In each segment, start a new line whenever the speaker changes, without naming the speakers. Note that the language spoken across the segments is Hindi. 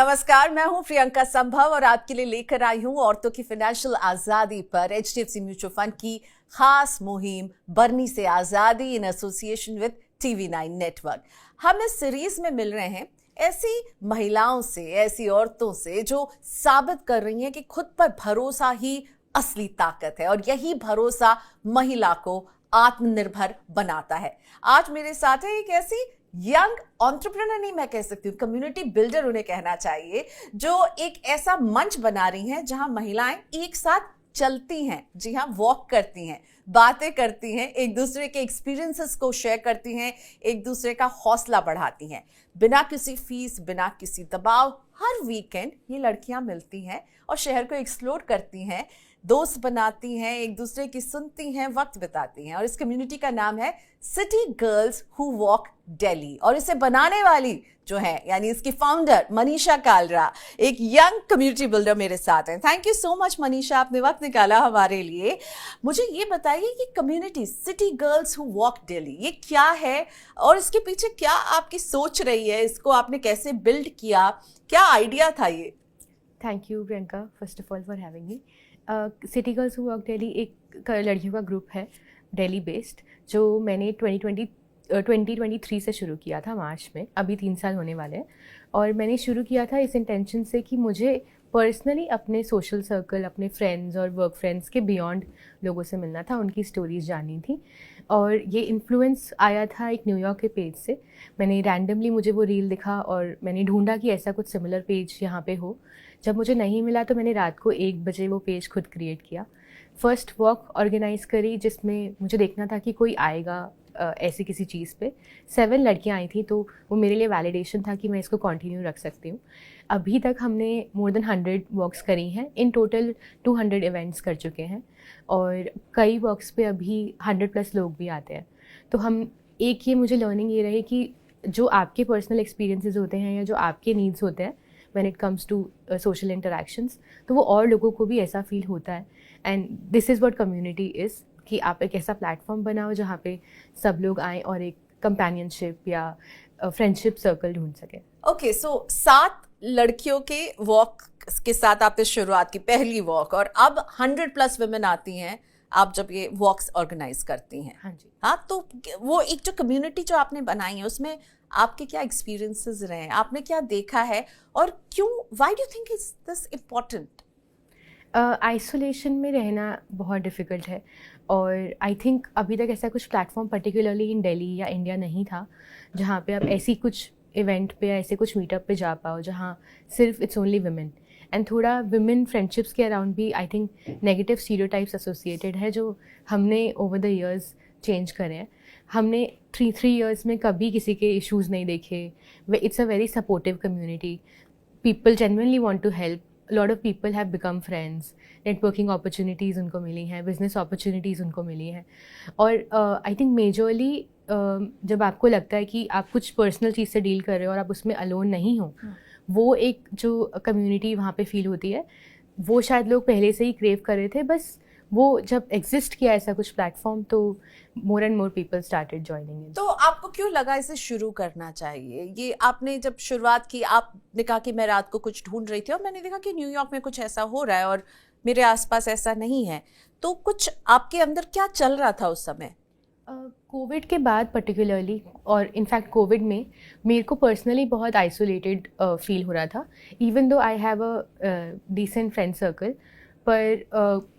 नमस्कार, मैं हूं प्रियंका संभव और आपके लिए लेकर आई हूं औरतों की फाइनेंशियल आजादी पर एचडीएफसी म्यूचुअल फंड की खास मुहिम बरनी से आजादी in association with TV9 network. हम इस सीरीज में मिल रहे हैं ऐसी महिलाओं से, ऐसी औरतों से जो साबित कर रही हैं कि खुद पर भरोसा ही असली ताकत है और यही भरोसा महिला को आत्मनिर्भर बनाता है। आज मेरे साथ है एक ऐसी यंग एंटरप्रेन्योर, नहीं मैं कह सकती हूँ, कम्युनिटी बिल्डर उन्हें कहना चाहिए, जो एक ऐसा मंच बना रही हैं जहां महिलाएं एक साथ चलती हैं, जी हाँ, वॉक करती हैं, बातें करती हैं, एक दूसरे के एक्सपीरियंसेस को शेयर करती हैं, एक दूसरे का हौसला बढ़ाती हैं, बिना किसी फीस, बिना किसी दबाव। हर वीकेंड ये लड़कियां मिलती हैं और शहर को एक्सप्लोर करती हैं, दोस्त बनाती हैं, एक दूसरे की सुनती हैं, वक्त बिताती हैं। और इस कम्युनिटी का नाम है city girls who walk Delhi. और इसे बनाने वाली जो है, यानी इसकी फाउंडर मनीषा कालरा, एक यंग कम्युनिटी बिल्डर मेरे साथ हैं। Thank you so much Manisha, आपने वक्त निकाला हमारे लिए। मुझे ये बताइए कि community city girls who walk Delhi ये क्या है और इसके पीछे क्या आपकी सोच रही है, इसको आपने कैसे बिल्ड किया, क्या आइडिया था ये?
Thank you Priyanka, first of all for having me. City girls who walk Delhi एक लड़कियों का ग्रुप है दिल्ली बेस्ड, जो मैंने 2023 से शुरू किया था मार्च में। अभी 3 साल होने वाले हैं। और मैंने शुरू किया था इस इंटेंशन से कि मुझे पर्सनली अपने सोशल सर्कल, अपने फ्रेंड्स और वर्क फ्रेंड्स के बियॉन्ड लोगों से मिलना था, उनकी स्टोरीज जाननी थी। और ये इन्फ्लुएंस आया था एक न्यूयॉर्क के पेज से। मैंने रैंडमली मुझे वो रील दिखा और मैंने ढूंढा कि ऐसा कुछ सिमिलर पेज यहाँ पे हो। जब मुझे नहीं मिला तो मैंने रात को 1 बजे वो पेज खुद क्रिएट किया। फर्स्ट वॉक ऑर्गेनाइज़ करी जिसमें मुझे देखना था कि कोई आएगा ऐसी किसी चीज़ पे। 7 लड़कियां आई थी, तो वो मेरे लिए वैलिडेशन था कि मैं इसको कंटिन्यू रख सकती हूँ। अभी तक हमने मोर देन 100 वॉक्स करी हैं। इन टोटल 200 इवेंट्स कर चुके हैं और कई वॉक्स पे अभी 100+ लोग भी आते हैं। तो हम एक ये मुझे लर्निंग ये रही कि जो आपके पर्सनल एक्सपीरियंसेस होते हैं या जो आपके नीड्स होते हैं when it comes to social interactions, तो वो और लोगों को भी ऐसा फील होता है। And this is what community is, कि आप एक ऐसा प्लेटफॉर्म बनाओ जहाँ पे सब लोग आएँ और एक कंपेनियनशिप या फ्रेंडशिप सर्कल ढूंढ सकें।
ओके, सो 7 लड़कियों के वॉक के साथ आपने शुरुआत की, पहली वॉक, और अब 100+ वुमेन आती हैं आप जब ये वॉक्स ऑर्गेनाइज करती हैं।
हाँ जी।
हाँ, तो वो एक जो कम्युनिटी जो आपने बनाई है उसमें आपके क्या एक्सपीरियंसेस रहे हैं, आपने क्या देखा है और क्यों, why do you think is this important?
Isolation में रहना बहुत डिफ़िकल्ट है और आई थिंक अभी तक ऐसा कुछ प्लेटफॉर्म पर्टिकुलरली इन दिल्ली या इंडिया नहीं था जहाँ पे आप ऐसी कुछ इवेंट पे या ऐसे कुछ मीटअप पे जा पाओ जहाँ सिर्फ इट्स ओनली वुमेन। एंड थोड़ा वुमेन फ्रेंडशिप्स के अराउंड भी I think negative stereotypes associated है, जो हमने ओवर द ईयर्स चेंज करे हैं। हमने 3 ईयर्स में कभी किसी के इश्यूज़ नहीं देखे। It's a very supportive community, people genuinely want to help. Lot of people have become friends, networking opportunities उनको मिली हैं, बिजनेस अपॉर्चुनिटीज़ उनको मिली हैं। और आई थिंक मेजरली जब आपको लगता है कि आप कुछ पर्सनल चीज़ से डील कर रहे हो और आप उसमें अलोन नहीं हो, वो एक जो कम्युनिटी वहाँ पे फील होती है, वो शायद लोग पहले से ही क्रेव कर रहे थे। बस वो जब एग्जिस्ट किया ऐसा कुछ प्लेटफॉर्म, तो more and more people started joining in.
तो आपको क्यों लगा इसे शुरू करना चाहिए? ये आपने जब शुरुआत की, आपने कहा कि मैं रात को कुछ ढूंढ रही थी और मैंने देखा कि न्यूयॉर्क में कुछ ऐसा हो रहा है और मेरे आसपास ऐसा नहीं है, तो कुछ आपके अंदर क्या चल रहा था उस समय?
कोविड के बाद पर्टिकुलरली, और इनफैक्ट कोविड में मेरे को पर्सनली बहुत आइसोलेटेड फील हो रहा था। Even though I have a decent friend circle, पर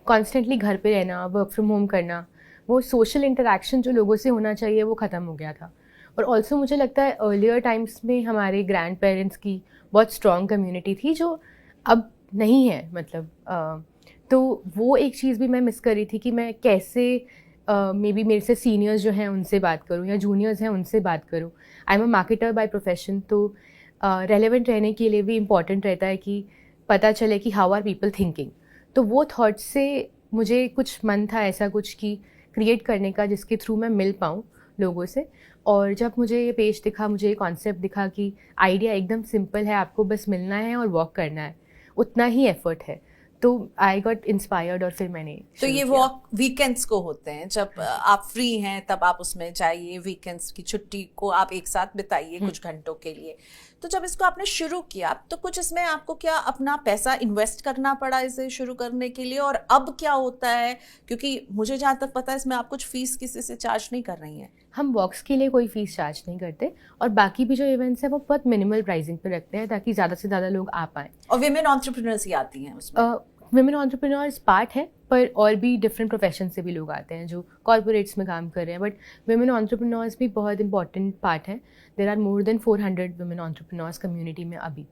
कॉन्स्टेंटली घर पे रहना, वर्क फ्रॉम होम करना, वो सोशल इंटरेक्शन जो लोगों से होना चाहिए वो ख़त्म हो गया था। और ऑल्सो मुझे लगता है अर्लियर टाइम्स में हमारे ग्रैंड पेरेंट्स की बहुत स्ट्रॉन्ग कम्युनिटी थी जो अब नहीं है। मतलब तो वो एक चीज़ भी मैं मिस कर रही थी कि मैं कैसे मे बी मेरे से सीनियर्स जो हैं उनसे बात करूं या जूनियर्स हैं उनसे बात करूं। I am a marketer by profession, तो रेलेवेंट रहने के लिए भी इम्पॉर्टेंट रहता है कि पता चले कि हाउ आर पीपल थिंकिंग। तो वो थॉट्स से मुझे कुछ मन था ऐसा कुछ कि क्रिएट करने का जिसके थ्रू मैं मिल पाऊँ लोगों से। और जब मुझे ये पेज दिखा, मुझे ये कॉन्सेप्ट दिखा कि आइडिया एकदम सिंपल है, आपको बस मिलना है और वॉक करना है, उतना ही एफर्ट है, तो आई गॉट इंस्पायर्ड और फिर मैंने
तो
शुरू
ये
किया।
वॉक वीकेंड्स को होते हैं, जब आप फ्री हैं तब आप उसमें जाइए, वीकेंड्स की छुट्टी को आप एक साथ बिताइए कुछ घंटों के लिए। तो जब इसको आपने शुरू किया तो कुछ इसमें आपको क्या अपना पैसा इन्वेस्ट करना पड़ा इसे शुरू करने के लिए, और अब क्या होता है? क्योंकि मुझे जहाँ तक पता है इसमें आप कुछ फीस किसी से चार्ज नहीं कर रही हैं।
हम वॉक्स के लिए कोई फीस चार्ज नहीं करते और बाकी भी जो इवेंट्स है वो बहुत मिनिमल प्राइसिंग पे रखते हैं ताकि ज़्यादा से ज़्यादा लोग आ पाएँ।
और विमेन एंटरप्रेन्योर्स ही आती हैं उसमें?
विमेन एंटरप्रेन्योर्स पार्ट है, पर और भी डिफरेंट प्रोफेशन से भी लोग आते हैं जो कॉर्पोरेट्स में काम कर रहे हैं, बट विमेन एंटरप्रेन्योर्स भी बहुत इंपॉर्टेंट पार्ट है। There are more than 400 women entrepreneurs community में अभी।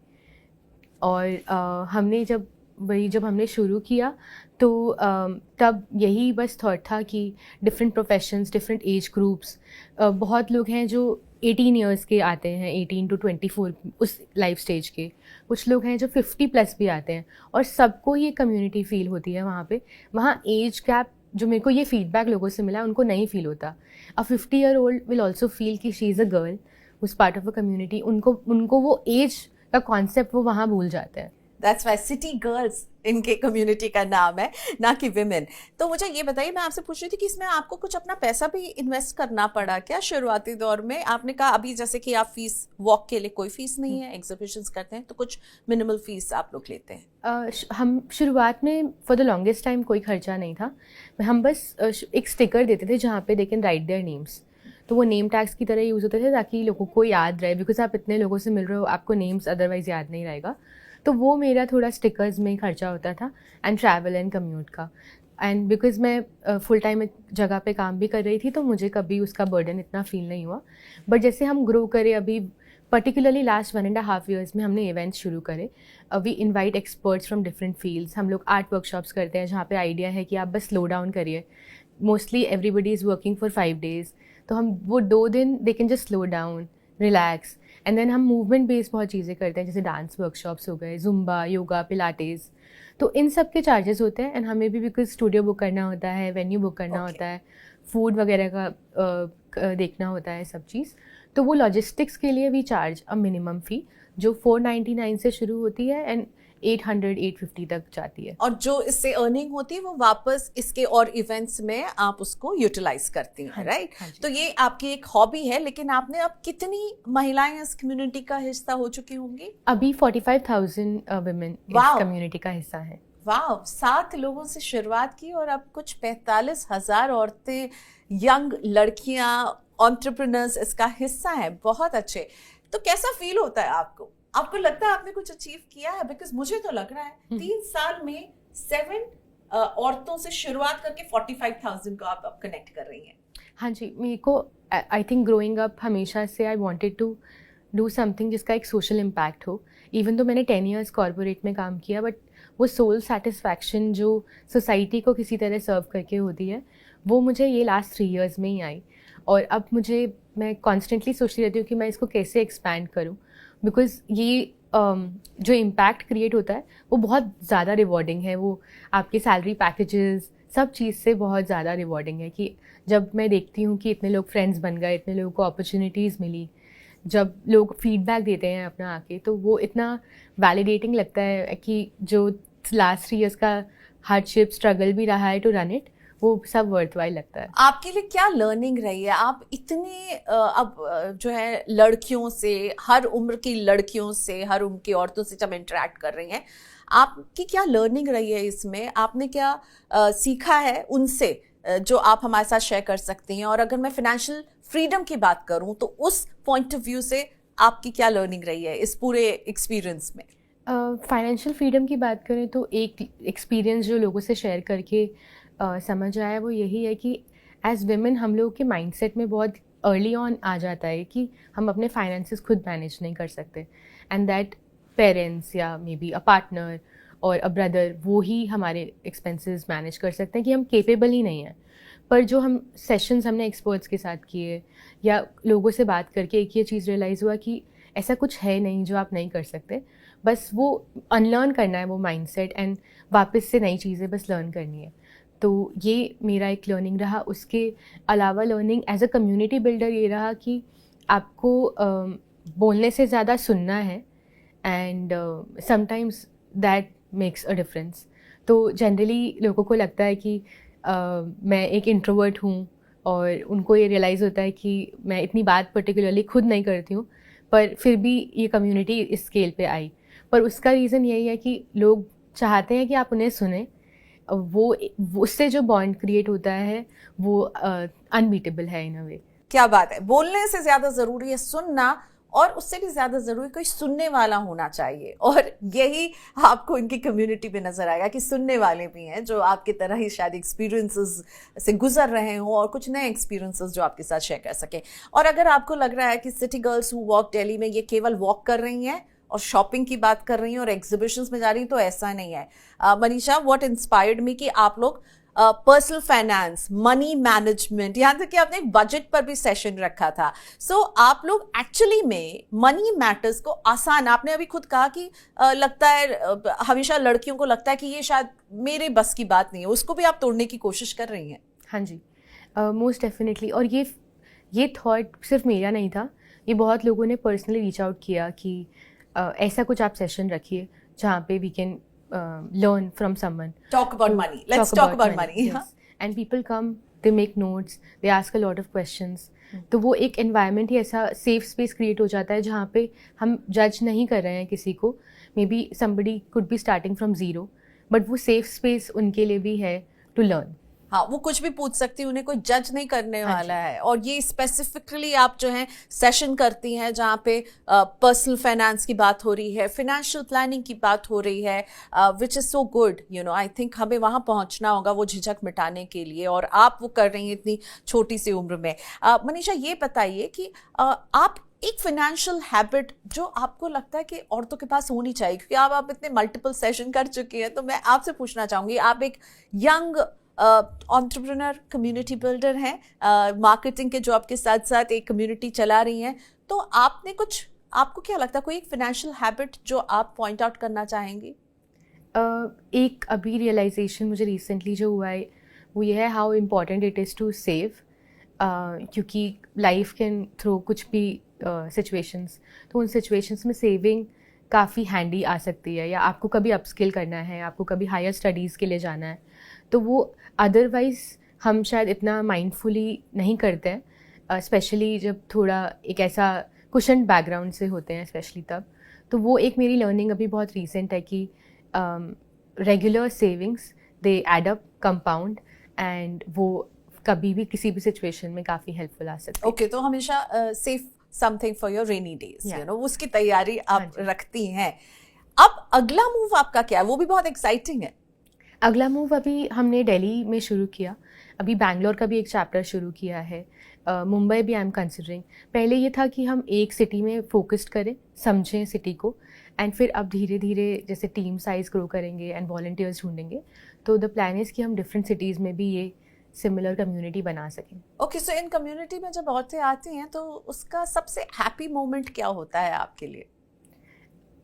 और हमने जब हमने शुरू किया तो तब यही बस थॉट था कि different professions, different age groups, बहुत लोग हैं जो 18 ईयर्स के आते हैं, 18 to 24 उस लाइफ स्टेज के, कुछ लोग हैं जो 50 प्लस भी आते हैं, और सबको ये कम्युनिटी फील होती है वहाँ पे। वहाँ एज गैप, जो मेरे को ये फीडबैक लोगों से मिला, उनको नहीं फील होता। अ 50-year-old विल ऑल्सो फील कि शी इज़ अ गर्ल उस पार्ट ऑफ अ कम्युनिटी। उनको वो एज का कॉन्सेप्ट वो वहाँ भूल जाते हैं।
दैट्स वाई सिटी गर्ल्स इनके कम्युनिटी का नाम है, ना कि विमेन। तो मुझे ये बताइए, मैं आपसे पूछ रही थी कि इसमें आपको कुछ अपना पैसा भी इन्वेस्ट करना पड़ा क्या शुरुआती दौर में? आपने कहा अभी जैसे कि आप फीस, वॉक के लिए कोई फीस नहीं है, एग्जीबिशंस करते हैं तो कुछ मिनिमल फीस आप लोग लेते हैं।
हम शुरुआत में फॉर द लॉन्गेस्ट टाइम कोई खर्चा नहीं था। हम बस एक स्टिकर देते थे जहाँ पे they can write their names, तो वो नेम टैग्स की तरह यूज़ होते थे ताकि लोगों को याद रहे, बिकॉज आप इतने लोगों से मिल रहे हो, आपको नेम्स अदरवाइज याद नहीं रहेगा। तो वो मेरा थोड़ा स्टिकर्स में खर्चा होता था, एंड ट्रैवल एंड कम्यूट का। एंड बिकॉज मैं फुल टाइम एक जगह पे काम भी कर रही थी तो मुझे कभी उसका बर्डन इतना फील नहीं हुआ। बट जैसे हम ग्रो करे, अभी पर्टिकुलरली लास्ट 1.5 years में हमने इवेंट्स शुरू करे। We invite experts from different fields. हम लोग आर्ट वर्कशॉप्स करते हैं जहाँ पे आइडिया है कि आप बस स्लो डाउन करिए। Mostly everybody is working for 5 days, तो हम वो 2 दिन they can just slow down, relax. And then हम मूवमेंट बेस्ड बहुत चीज़ें करते हैं, जैसे डांस वर्कशॉप्स हो गए, जुम्बा, योगा, पिलाटेस। तो इन सब के चार्जेस होते हैं। एंड हमें भी बिकॉज स्टूडियो बुक करना होता है, वेन्यू बुक करना होता है, फूड वगैरह का देखना होता है, सब चीज़। तो वो लॉजिस्टिक्स के लिए भी चार्ज अ मिनिमम फ़ी जो 499 से शुरू होती है एंड 800-850 तक जाती है।
और जो इससे अर्निंग होती है वो वापस इसके और इवेंट्स में आप उसको यूटिलाइज करती हैं, राइट? तो ये आपकी एक हॉबी है, लेकिन आपने अब कितनी महिलाएं इस कम्युनिटी का हिस्सा हो चुकी होंगी?
अभी 45,000 वुमेन इस कम्युनिटी का हिस्सा है।
वाह, 7 लोगों से शुरुआत की और अब कुछ 45,000 औरतें, यंग लड़कियां, एंटरप्रेन्योर्स इसका हिस्सा है। बहुत अच्छे। तो कैसा फील होता है आपको? आपको लगता है आपने कुछ अचीव किया है? बिकॉज मुझे तो लग रहा है 3 साल में 7 औरतों से शुरुआत करके 45,000 को आप कनेक्ट कर रही हैं।
हाँ जी, मेरे को आई थिंक ग्रोइंग अप हमेशा से I wanted to do something जिसका एक सोशल इम्पैक्ट हो। इवन तो मैंने 10 years कॉर्पोरेट में काम किया, बट वो सोल सेटिस्फैक्शन जो सोसाइटी को किसी तरह सर्व करके होती है, वो मुझे ये लास्ट 3 years में ही आई। और अब मैं कॉन्स्टेंटली सोचती रहती हूँ कि मैं इसको कैसे एक्सपैंड करूँ, बिकॉज ये जो इम्पैक्ट क्रिएट होता है वो बहुत ज़्यादा रिवॉर्डिंग है। वो आपके सैलरी पैकेजेस सब चीज़ से बहुत ज़्यादा रिवॉर्डिंग है कि जब मैं देखती हूँ कि इतने लोग फ्रेंड्स बन गए, इतने लोगों को अपॉर्चुनिटीज़ मिली, जब लोग फीडबैक देते हैं अपना आके, तो वो इतना वैलिडेटिंग लगता है कि जो लास्ट 3 years का हार्डशिप स्ट्रगल भी रहा है टू रन इट, वो सब वर्थवाइल लगता है।
आपके लिए क्या लर्निंग रही है? आप इतनी जो है लड़कियों से, हर उम्र की लड़कियों से, हर उम्र की औरतों से जब इंटरेक्ट कर रही हैं, आपकी क्या लर्निंग रही है इसमें? आपने क्या सीखा है उनसे जो आप हमारे साथ शेयर कर सकती हैं? और अगर मैं फाइनेंशियल फ्रीडम की बात करूं तो उस पॉइंट ऑफ व्यू से आपकी क्या लर्निंग रही है इस पूरे एक्सपीरियंस में?
फाइनेंशियल फ्रीडम की बात करें तो एक एक्सपीरियंस जो लोगों से शेयर करके समझ आया वो यही है कि एज वेमेन हम लोग के माइंडसेट में बहुत अर्ली ऑन आ जाता है कि हम अपने फाइनेंसेस खुद मैनेज नहीं कर सकते, एंड दैट पेरेंट्स या मे बी अ पार्टनर और अ ब्रदर वो ही हमारे एक्सपेंसेस मैनेज कर सकते हैं, कि हम केपेबल ही नहीं हैं। पर जो हम सेशंस हमने एक्सपर्ट्स के साथ किए या लोगों से बात करके एक ये चीज़ रियलाइज़ हुआ कि ऐसा कुछ है नहीं जो आप नहीं कर सकते, बस वो अनलर्न करना है वो माइंडसेट एंड वापस से नई चीज़ें बस लर्न करनी है। तो ये मेरा एक लर्निंग रहा। उसके अलावा learning as a community builder ये रहा कि आपको बोलने से ज़्यादा सुनना है, and sometimes that makes a difference. तो जनरली लोगों को लगता है कि मैं एक इंट्रोवर्ट हूँ, और उनको ये रियलाइज़ होता है कि मैं इतनी बात पर्टिकुलरली खुद नहीं करती हूँ, पर फिर भी ये कम्युनिटी इस स्केल पे आई। पर उसका रीज़न यही है कि लोग चाहते हैं कि आप उन्हें सुने, वो उससे जो बॉन्ड क्रिएट होता है वो अनबीटेबल है इन अ वे।
क्या बात है, बोलने से ज्यादा जरूरी है सुनना, और उससे भी ज्यादा जरूरी कोई सुनने वाला होना चाहिए। और यही आपको इनकी कम्युनिटी में नजर आएगा कि सुनने वाले भी हैं जो आपकी तरह ही शायद एक्सपीरियंसेस से गुजर रहे हों और कुछ नए एक्सपीरियंसेस जो आपके साथ शेयर कर सकें। और अगर आपको लग रहा है कि सिटी गर्ल्स हू वॉक दिल्ली में ये केवल वॉक कर रही हैं और शॉपिंग की बात कर रही हैं और एग्जीबिशंस में जा रही हैं, तो ऐसा नहीं है। मनीषा, व्हाट इंस्पायर्ड मी कि आप लोग पर्सनल फाइनेंस, मनी मैनेजमेंट, यहाँ तक कि आपने एक बजट पर भी सेशन रखा था। सो आप लोग एक्चुअली में मनी मैटर्स को आसान, आपने अभी खुद कहा कि लगता है हमेशा लड़कियों को लगता है कि ये शायद मेरे बस की बात नहीं है, उसको भी आप तोड़ने की कोशिश कर रही हैं।
हाँ जी, मोस्ट डेफिनेटली। और ये थॉट सिर्फ मेरा नहीं था, ये बहुत लोगों ने पर्सनली रीच आउट किया कि ऐसा कुछ आप सेशन रखिए जहाँ पे we can learn from someone.
Talk about money. Let's talk about money.
Yes. And people come, they make notes, they ask a lot of questions. तो वो एक environment ही ऐसा safe space create हो जाता है जहाँ पे हम judge नहीं कर रहे हैं किसी को. Maybe somebody could be starting from zero, but वो safe space उनके लिए भी है to learn.
हाँ, वो कुछ भी पूछ सकती है, उन्हें कोई जज नहीं करने वाला है। और ये स्पेसिफिकली आप जो है सेशन करती हैं जहाँ पे पर्सनल फाइनेंस की बात हो रही है, फाइनेंशियल प्लानिंग की बात हो रही है, which is so good. You know, I think हमें वहाँ पहुँचना होगा वो झिझक मिटाने के लिए, और आप वो कर रही हैं इतनी छोटी सी उम्र में। मनीषा, ये बताइए कि आप एक फाइनेंशियल हैबिट जो आपको लगता है कि औरतों के पास होनी चाहिए, क्योंकि आप इतने मल्टीपल सेशन कर चुकी हैं, तो मैं आपसे पूछना चाहूँगी, आप एक यंग एंटरप्रेन्योर, कम्युनिटी बिल्डर हैं, मार्केटिंग के जॉब के साथ साथ एक कम्युनिटी चला रही हैं, तो आपको क्या लगता है कोई एक फाइनेंशियल हैबिट जो आप पॉइंट आउट करना चाहेंगी?
एक अभी रियलाइजेशन मुझे रिसेंटली जो हुआ है वो ये है, how important it is to save, क्योंकि लाइफ कैन थ्रो कुछ भी सिचुएशंस, तो उन सिचुएशंस में सेविंग काफ़ी हैंडी आ सकती है। या आपको कभी अपस्किल करना है, आपको कभी हायर स्टडीज़ के लिए जाना है, तो वो अदरवाइज़ हम शायद इतना माइंडफुली नहीं करते हैं, स्पेशली जब थोड़ा एक ऐसा कुशन बैकग्राउंड से होते हैं, स्पेशली तब। तो वो एक मेरी लर्निंग अभी बहुत रीसेंट है कि regular savings they add up, compound, and वो कभी भी किसी भी सिचुएशन में काफ़ी हेल्पफुल आ सकती है।
ओके, तो हमेशा safe something for your rainy days, you know, उसकी तैयारी आप रखती हैं। अब अगला मूव आपका क्या है? वो भी बहुत एक्साइटिंग है।
अगला मूव अभी हमने दिल्ली में शुरू किया, अभी बैंगलोर का भी एक चैप्टर शुरू किया है, मुंबई भी आई एम कंसिडरिंग। पहले ये था कि हम एक सिटी में फोकस्ड करें, समझें सिटी को, एंड फिर अब धीरे धीरे जैसे टीम साइज़ ग्रो करेंगे एंड वॉलंटियर्स ढूंढेंगे, तो द प्लान इज़ कि हम डिफरेंट सिटीज़ में भी ये सिमिलर कम्युनिटी बना सकें।
ओके, सो इन कम्युनिटी में जब औरतें आती हैं तो उसका सबसे हैप्पी मोमेंट क्या होता है आपके लिए?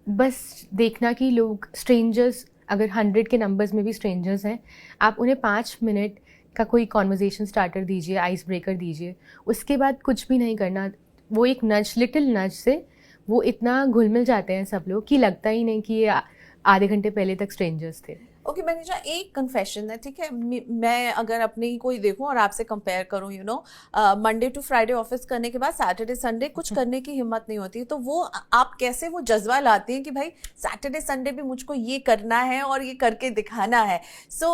बस देखना कि लोग, स्ट्रेंजर्स, अगर 100 के नंबर्स में भी स्ट्रेंजर्स हैं, आप उन्हें 5 मिनट का कोई कॉन्वर्जेसन स्टार्टर दीजिए, आइस ब्रेकर दीजिए, उसके बाद कुछ भी नहीं करना। वो एक नज, लिटिल नज से वो इतना घुल मिल जाते हैं सब लोग कि लगता ही नहीं कि ये आधे घंटे पहले तक स्ट्रेंजर्स थे।
ओके मनीषा, एक कन्फेशन है, ठीक है, मैं अगर अपनी कोई देखूं और आपसे कंपेयर करूं, you know, Monday to Friday office करने के बाद सैटरडे संडे कुछ करने की हिम्मत नहीं होती, तो वो आप कैसे वो जज्बा लाती हैं कि भाई सैटरडे संडे भी मुझको ये करना है और ये करके दिखाना है? सो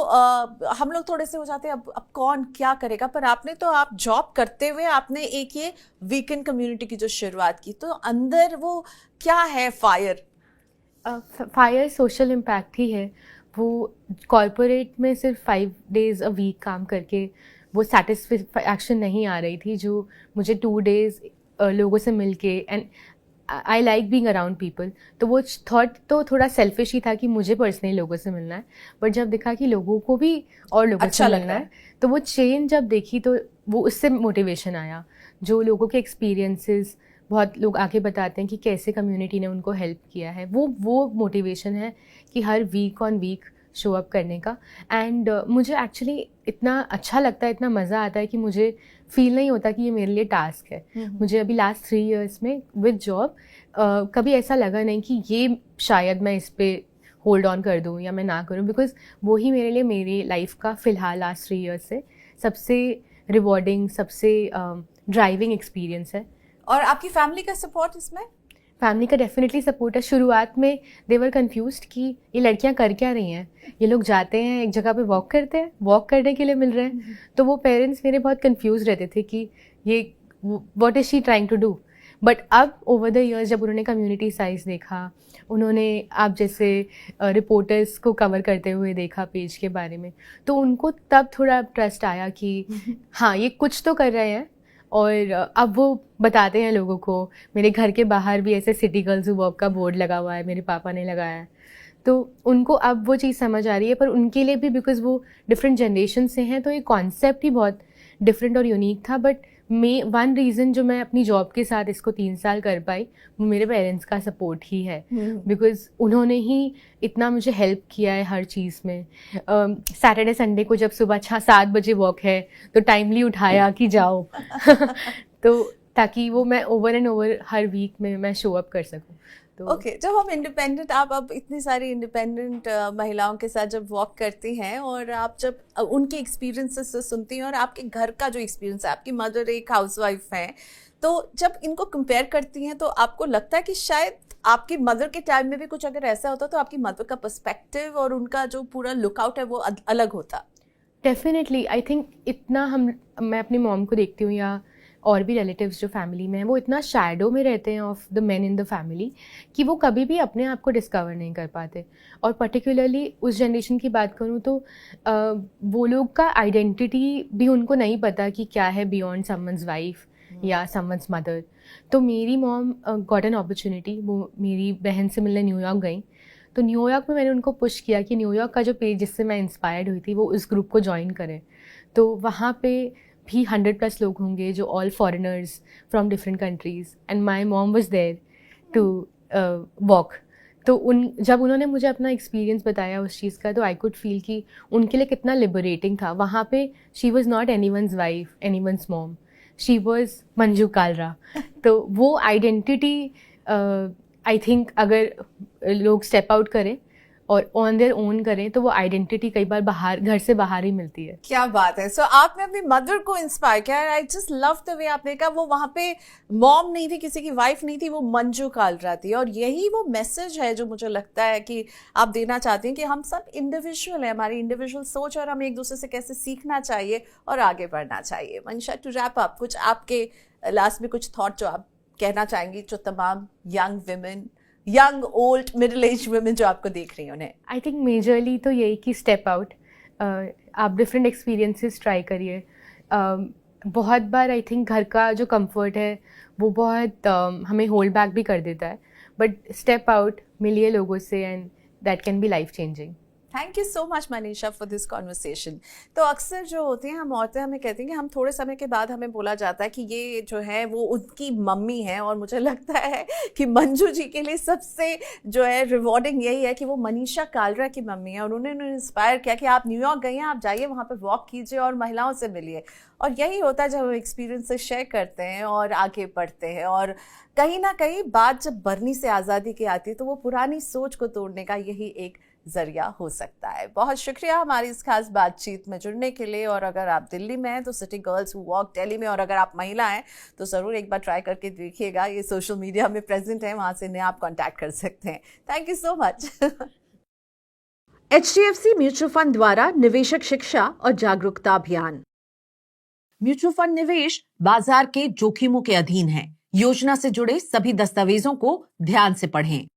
हम लोग थोड़े से हो जाते हैं अब कौन क्या करेगा, पर आपने तो आप जॉब करते हुए आपने एक ये वीकेंड कम्युनिटी की जो शुरुआत की, तो अंदर वो क्या है fire?
Fire social impact he है। वो कॉर्पोरेट में सिर्फ 5 days अ वीक काम करके वो सेटिस्फैक्शन नहीं आ रही थी जो मुझे 2 days लोगों से मिल के, and I like being around people. तो वो थॉट तो थोड़ा सेल्फिश ही था कि मुझे पर्सनली लोगों से मिलना है, बट जब देखा कि लोगों को भी और लोगों
अच्छा
से मिलना है, तो वो चेंज जब देखी तो वो उससे मोटिवेशन आया। जो लोगों के एक्सपीरियंसेस, बहुत लोग आके बताते हैं कि कैसे कम्युनिटी ने उनको हेल्प किया है, वो मोटिवेशन है कि हर week on week show up करने का। एंड मुझे एक्चुअली इतना अच्छा लगता है, इतना मज़ा आता है कि मुझे फील नहीं होता कि ये मेरे लिए टास्क है। मुझे अभी लास्ट 3 years में विद जॉब कभी ऐसा लगा नहीं कि ये शायद मैं इस पे होल्ड ऑन कर दूँ या मैं ना करूँ, बिकॉज वो ही मेरे लिए मेरी लाइफ का फ़िलहाल लास्ट 3 ईयर्स से सबसे रिवॉर्डिंग, सबसे ड्राइविंग एक्सपीरियंस है।
और आपकी फैमिली का सपोर्ट इसमें?
फैमिली का डेफिनेटली सपोर्ट है। शुरुआत में दे वर कन्फ्यूज्ड कि ये लड़कियां कर क्या रही हैं, ये लोग जाते हैं एक जगह पे वॉक करते हैं, वॉक करने के लिए मिल रहे हैं। तो वो पेरेंट्स मेरे बहुत कन्फ्यूज रहते थे कि ये what is she trying to do. But अब ओवर द ईयर्स जब उन्होंने कम्युनिटी साइज देखा, उन्होंने आप जैसे रिपोर्टर्स को कवर करते हुए देखा पेज के बारे में, तो उनको तब थोड़ा ट्रस्ट आया कि हाँ ये कुछ तो कर रहे हैं। और अब वो बताते हैं लोगों को। मेरे घर के बाहर भी ऐसे सिटी गर्ल्स हू वॉक का बोर्ड लगा हुआ है, मेरे पापा ने लगाया है। तो उनको अब वो चीज़ समझ आ रही है, पर उनके लिए भी बिकॉज़ वो डिफरेंट जनरेशन से हैं, तो ये कॉन्सेप्ट ही बहुत डिफरेंट और यूनिक था। बट वन रीज़न जो मैं अपनी जॉब के साथ इसको 3 साल कर पाई, वो मेरे पेरेंट्स का सपोर्ट ही है। बिकॉज़ उन्होंने ही इतना मुझे हेल्प किया है हर चीज़ में। सैटरडे संडे को जब सुबह 6-7 बजे वॉक है तो टाइमली उठाया कि जाओ तो ताकि वो मैं ओवर एंड ओवर हर वीक में मैं शो अप कर सकूं। तो
ओके, जब हम इंडिपेंडेंट, आप अब इतनी सारी इंडिपेंडेंट महिलाओं के साथ जब वॉक करती हैं और आप जब उनके एक्सपीरियंसेस से सुनती हैं और आपके घर का जो एक्सपीरियंस है, आपकी मदर एक हाउसवाइफ हैं, तो जब इनको कंपेयर करती हैं तो आपको लगता है कि शायद आपकी मदर के टाइम में भी कुछ अगर ऐसा होता तो आपकी मदर का पर्सपेक्टिव और उनका जो पूरा लुकआउट है वो अलग होता?
डेफिनेटली आई थिंक इतना मैं अपनी मॉम को देखती हूँ या और भी रिलेटिव्स जो फैमिली में हैं, वो इतना शैडो में रहते हैं of the main in the family कि वो कभी भी अपने आप को डिस्कवर नहीं कर पाते। और पर्टिकुलरली उस जनरेशन की बात करूँ तो वो लोग का आइडेंटिटी भी उनको नहीं पता कि क्या है बियॉन्ड समवंस वाइफ या समवंस मदर। तो मेरी मॉम गॉट एन अपॉर्चुनिटी, वो मेरी बहन से मिलने न्यूयॉर्क गई। तो न्यूयॉर्क में मैंने उनको पुश किया कि न्यूयॉर्क का जो पेज जिससे मैं इंस्पायर्ड हुई थी वो उस ग्रुप को ज्वाइन करें। तो वहाँ पे भी 100+ लोग होंगे जो all foreigners from different countries, and my mom was there to walk. तो जब उन्होंने मुझे अपना एक्सपीरियंस बताया उस चीज़ का, तो आई कुड फील कि उनके लिए कितना लिबरेटिंग था। वहाँ पे she was not anyone's wife, anyone's mom, she was Manju Kalra. तो वो आइडेंटिटी आई थिंक अगर लोग स्टेप आउट करें और ऑन देयर ओन करें तो वो आइडेंटिटी कई बार बाहर, घर से बाहर ही मिलती है।
क्या बात है। सो आपने अपनी मदर को इंस्पायर किया। I just love the way आपने कहा वो वहाँ पे मॉम नहीं थी, किसी की वाइफ नहीं थी, वो मंजू कालरा थी। और यही वो मैसेज है जो मुझे लगता है कि आप देना चाहती हैं कि हम सब इंडिविजुअल हैं, हमारी इंडिविजुअल सोच, और हमें एक दूसरे से कैसे सीखना चाहिए और आगे बढ़ना चाहिए। मनीषा, टू रैप अप, कुछ आपके लास्ट में कुछ थॉट जो आप कहना चाहेंगी जो तमाम young women, young old middle age women जो आपको देख रही हैं उन्हें?
आई थिंक मेजरली तो यही कि स्टेप आउट, आप डिफरेंट एक्सपीरियंसेस ट्राई करिए। बहुत बार आई थिंक घर का जो कंफर्ट है वो बहुत हमें होल्ड बैक भी कर देता है, बट स्टेप आउट, मिलिए लोगों से, and that can be life changing.
Thank you so much Manisha for this conversation. तो अक्सर जो होते हैं हम औरतें, हमें कहती हैं कि हम थोड़े समय के बाद हमें बोला जाता है कि ये जो है वो उनकी मम्मी है, और मुझे लगता है कि मंजू जी के लिए सबसे जो है रिवॉर्डिंग यही है कि वो मनीषा कालरा की मम्मी है और उन्होंने इंस्पायर किया कि आप न्यूयॉर्क गए हैं, आप जाइए वहाँ पर वॉक कीजिए और महिलाओं से मिलिए। और यही होता है जब हम एक्सपीरियंसेस शेयर करते हैं और आगे बढ़ते हैं। और कहीं ना कहीं बात जब बर्नी से आज़ादी की आती है तो वो पुरानी सोच को तोड़ने का यही एक जरिया हो सकता है। बहुत शुक्रिया हमारी इस खास बातचीत में जुड़ने के लिए। और अगर आप दिल्ली में हैं तो सिटी गर्ल्स हू वॉक दिल्ली में, और अगर आप महिला हैं तो ज़रूर एक बार ट्राई करके देखिएगा। ये सोशल मीडिया में प्रेजेंट है, वहाँ से इन्हें आप कॉन्टैक्ट कर सकते हैं। Thank you so much. HDFC mutual fund द्वारा निवेशक शिक्षा और जागरूकता अभियान। म्यूचुअल फंड निवेश बाजार के जोखिमों के अधीन है। योजना से जुड़े सभी दस्तावेजों को ध्यान से पढ़ें।